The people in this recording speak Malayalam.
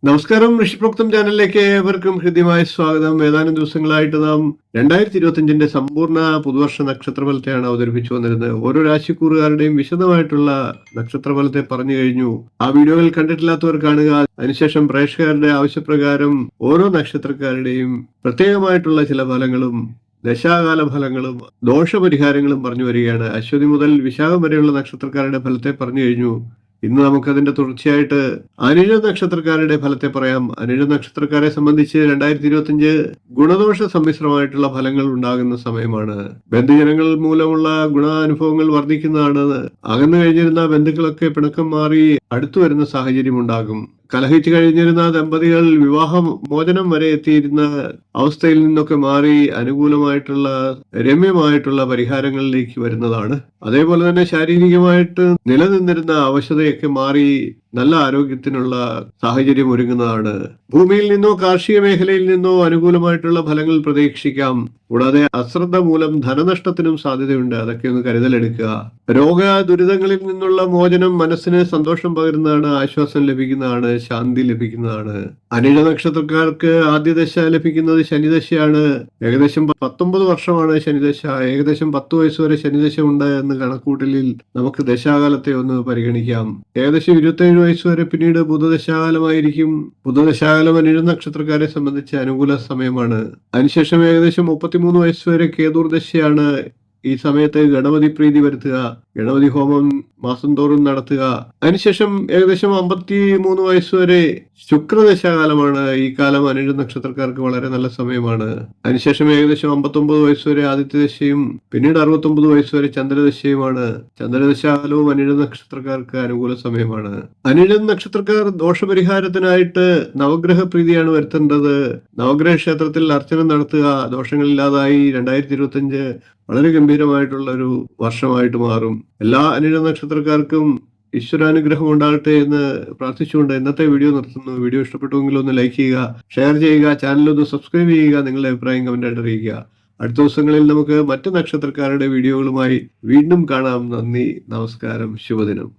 നമസ്കാരം. ഋഷിപ്രോക്തം ചാനലിലേക്ക് ഏവർക്കും ഹൃദ്യമായ സ്വാഗതം. ഏതാനും ദിവസങ്ങളായിട്ട് നാം 2025 സമ്പൂർണ്ണ പുതുവർഷ നക്ഷത്രഫലത്തെയാണ് അവതരിപ്പിച്ചു വന്നിരുന്നത്. ഓരോ രാശിക്കൂറുകാരുടെയും വിശദമായിട്ടുള്ള നക്ഷത്രഫലത്തെ പറഞ്ഞു കഴിഞ്ഞു. ആ വീഡിയോകൾ കണ്ടിട്ടില്ലാത്തവർ കാണുക. അതിനുശേഷം പ്രേക്ഷകരുടെ ആവശ്യപ്രകാരം ഓരോ നക്ഷത്രക്കാരുടെയും പ്രത്യേകമായിട്ടുള്ള ചില ഫലങ്ങളും ദശാകാല ഫലങ്ങളും ദോഷപരിഹാരങ്ങളും പറഞ്ഞു വരികയാണ്. അശ്വതി മുതൽ വിശാഖം വരെയുള്ള നക്ഷത്രക്കാരുടെ ഫലത്തെ പറഞ്ഞു കഴിഞ്ഞു. ഇന്ന് നമുക്കതിന്റെ തുടർച്ചയായിട്ട് അനിഴ നക്ഷത്രക്കാരുടെ ഫലത്തെ പറയാം. അനിഴ നക്ഷത്രക്കാരെ സംബന്ധിച്ച് 2025 ഗുണദോഷ സമ്മിശ്രമായിട്ടുള്ള ഫലങ്ങൾ ഉണ്ടാകുന്ന സമയമാണ്. ബന്ധുജനങ്ങൾ മൂലമുള്ള ഗുണാനുഭവങ്ങൾ വർദ്ധിക്കുന്നതാണ്. അകന്നു കഴിഞ്ഞിരുന്ന ബന്ധുക്കളൊക്കെ പിണക്കം മാറി അടുത്തു വരുന്ന സാഹചര്യം ഉണ്ടാകും. കലഹിച്ചു കഴിഞ്ഞിരുന്ന ദമ്പതികൾ വിവാഹമോചനം വരെ എത്തിയിരുന്ന അവസ്ഥയിൽ നിന്നൊക്കെ മാറി അനുകൂലമായിട്ടുള്ള രമ്യമായിട്ടുള്ള പരിഹാരങ്ങളിലേക്ക് വരുന്നതാണ്. അതേപോലെ തന്നെ ശാരീരികമായിട്ട് നിലനിന്നിരുന്ന അവശതയൊക്കെ മാറി നല്ല ആരോഗ്യത്തിനുള്ള സാഹചര്യം ഒരുങ്ങുന്നതാണ്. ഭൂമിയിൽ നിന്നോ കാർഷിക മേഖലയിൽ നിന്നോ അനുകൂലമായിട്ടുള്ള ഫലങ്ങൾ പ്രതീക്ഷിക്കാം. കൂടാതെ അശ്രദ്ധ മൂലം ധനനഷ്ടത്തിനും സാധ്യതയുണ്ട്. അതൊക്കെ ഒന്ന് കരുതലെടുക്കുക. രോഗ ദുരിതങ്ങളിൽ നിന്നുള്ള മോചനം മനസ്സിന് സന്തോഷം പകരുന്നതാണ്, ആശ്വാസം ലഭിക്കുന്നതാണ്, ശാന്തി ലഭിക്കുന്നതാണ്. അനിഴ നക്ഷത്രക്കാർക്ക് ആദ്യ ദശ ലഭിക്കുന്നത് ശനിദശയാണ്. ഏകദേശം 19 വർഷമാണ് ശനിദശ. ഏകദേശം 10 വയസ്സ് വരെ ശനിദശ ഉണ്ട് എന്ന് കണക്കൂട്ടലിൽ നമുക്ക് ദശാകാലത്തെ ഒന്ന് പരിഗണിക്കാം. ഏകദേശം 27 വയസ്സ് വരെ പിന്നീട് ബുധദശാകാലമായിരിക്കും. ബുധദശാകാലം അനിഴ നക്ഷത്രക്കാരെ സംബന്ധിച്ച് അനുകൂല സമയമാണ്. അതിനുശേഷം ഏകദേശം 33 വയസ്സ് വരെ കേതുർദശയാണ്. ഈ സമയത്ത് ഗണപതി പ്രീതി വരുത്തുക, ഗണപതി ഹോമം മാസം തോറും നടത്തുക. അതിനുശേഷം ഏകദേശം 53 വയസ്സ് വരെ ശുക്രദശാകാലമാണ്. ഈ കാലം അനിഴ നക്ഷത്രക്കാർക്ക് വളരെ നല്ല സമയമാണ്. അതിനുശേഷം ഏകദേശം 59 വയസ്സ് വരെ ആദിത്യദശയും പിന്നീട് 69 വയസ്സ് വരെ ചന്ദ്രദശയുമാണ്. ചന്ദ്രദശാകാലവും അനിഴ നക്ഷത്രക്കാർക്ക് അനുകൂല സമയമാണ്. അനിഴ നക്ഷത്രക്കാർ ദോഷപരിഹാരത്തിനായിട്ട് നവഗ്രഹ പ്രീതിയാണ് വരുത്തേണ്ടത്. നവഗ്രഹ ക്ഷേത്രത്തിൽ അർച്ചന നടത്തുക. ദോഷങ്ങളില്ലാതായി 2025 വളരെ ഗംഭീരമായിട്ടുള്ള ഒരു വർഷമായിട്ട് മാറും. എല്ലാ അനിഴ നക്ഷത്രക്കാർക്കും ഈശ്വരാനുഗ്രഹം ഉണ്ടാകട്ടെ എന്ന് പ്രാർത്ഥിച്ചുകൊണ്ട് ഇന്നത്തെ വീഡിയോ നിർത്തുന്നു. വീഡിയോ ഇഷ്ടപ്പെട്ടുവെങ്കിൽ ഒന്ന് ലൈക്ക് ചെയ്യുക, ഷെയർ ചെയ്യുക, ചാനലൊന്ന് സബ്സ്ക്രൈബ് ചെയ്യുക, നിങ്ങളുടെ അഭിപ്രായം കമന്റായിട്ട് അറിയിക്കുക. അടുത്ത ദിവസങ്ങളിൽ നമുക്ക് മറ്റ് നക്ഷത്രക്കാരുടെ വീഡിയോകളുമായി വീണ്ടും കാണാം. നന്ദി, നമസ്കാരം, ശുഭദിനം.